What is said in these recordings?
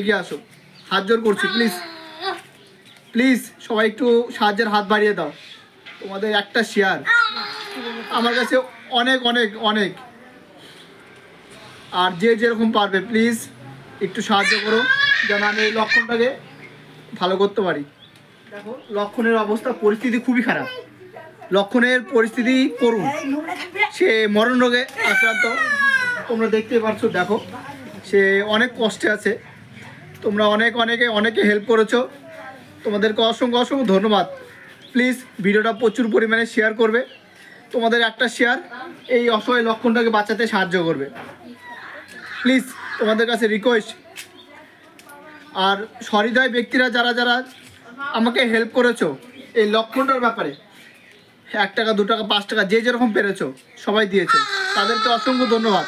এগিয়ে আসো, হাত জোর করছি, প্লিজ প্লিজ সবাই একটু সাহায্যের হাত বাড়িয়ে দাও। তোমাদের একটা শেয়ার আমার কাছে অনেক অনেক অনেক। আর যে যেরকম পারবে প্লিজ একটু সাহায্য করো যেন আমি এই লক্ষণটাকে ভালো করতে পারি। দেখো লক্ষণের অবস্থা, পরিস্থিতি খুবই খারাপ। লক্ষণের পরিস্থিতি করুন, সে মরণ রোগে আক্রান্ত, তোমরা দেখতে পাচ্ছ। দেখো সে অনেক কষ্টে আছে। তোমরা অনেকে হেল্প করেছো, তোমাদেরকে অসংখ্য অসংখ্য ধন্যবাদ। প্লিজ ভিডিওটা প্রচুর পরিমাণে শেয়ার করবে। তোমাদের একটা শেয়ার এই অসহায় লক্ষণটাকে বাঁচাতে সাহায্য করবে। প্লিজ তোমাদের কাছে রিকোয়েস্ট। আর সহৃদয় ব্যক্তিরা যারা যারা আমাকে হেল্প করেছো এই লক্ষণটার ব্যাপারে, 1 টাকা 2 টাকা 5 টাকা যে যেরকম পেরেছো সবাই দিয়েছো, তাদেরকে অসংখ্য ধন্যবাদ।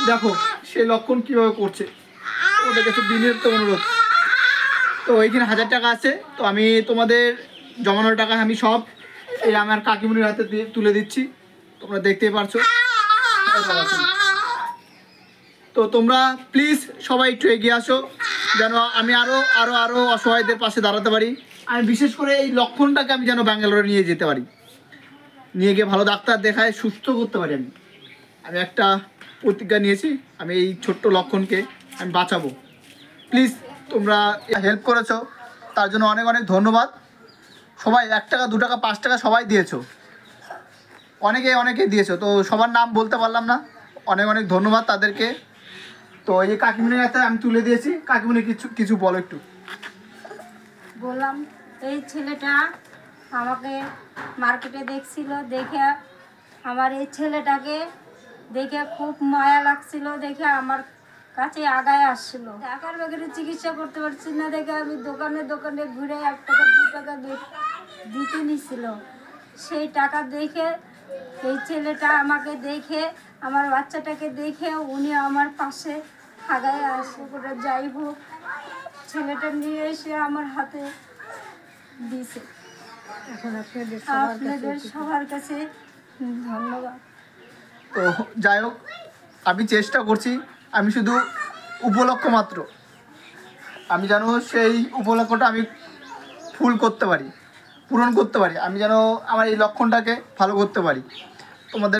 দেখো সেই লক্ষণ কীভাবে করছে, ওদের কাছে বিনীত অনুরোধ। তো এইখানে 1000 টাকা আছে, তো আমি তোমাদের জমানোর টাকা আমি সব এই আমার কাকিমুনির হাতে তুলে দিচ্ছি, তোমরা দেখতেই পারছো। তো তোমরা প্লিজ সবাই একটু এগিয়ে আসো যেন আমি আরও আরও আরও অসহায়দের পাশে দাঁড়াতে পারি। আমি বিশেষ করে এই লক্ষণটাকে আমি যেন ব্যাঙ্গালোরে নিয়ে যেতে পারি, নিয়ে গিয়ে ভালো ডাক্তার দেখায় সুস্থ করতে পারি। আমি একটা প্রতিজ্ঞা নিয়েছি, আমি এই ছোট্ট লক্ষণকে আমি বাঁচাবো। প্লিজ তোমরা হেল্প করেছো, তার জন্য অনেক অনেক ধন্যবাদ। সবাই 1 টাকা 2 টাকা 5 টাকা সবাই দিয়েছো, অনেকে দিয়েছো। তো সবার নাম বলতে পারলাম না, অনেক অনেক ধন্যবাদ তাদেরকে। তো এই কাকিমুনির হাতে আমি তুলে দিয়েছি। কাকিমুনি কিছু বলো একটু। বললাম এই ছেলেটা আমাকে মার্কেটে দেখছিল, দেখে আমার এই ছেলেটাকে দেখে খুব মায়া লাগছিল, দেখে আমার কাছে আগায় আসছিল। টাকার বেগের চিকিৎসা করতে পারছি না দেখে আমি দোকানে দোকানে ঘুরে 1 টাকা 2 টাকা দিতে নিছিল। সেই টাকা দেখে এই ছেলেটা আমাকে দেখে, আমার বাচ্চাটাকে দেখে উনি আমার পাশে আগায় আসে করে যাই হোক ছেলেটা নিয়ে এসে আমার হাতে দিছে। আপনাদের সবার কাছে ধন্যবাদ। তো যাই হোক, আমি চেষ্টা করছি, আমি শুধু উপলক্ষ মাত্র, আমি যেন সেই উপলক্ষটা আমি পূরণ করতে পারি, আমি যেন আমার এই লক্ষণটাকে ভালো করতে পারি। তোমাদের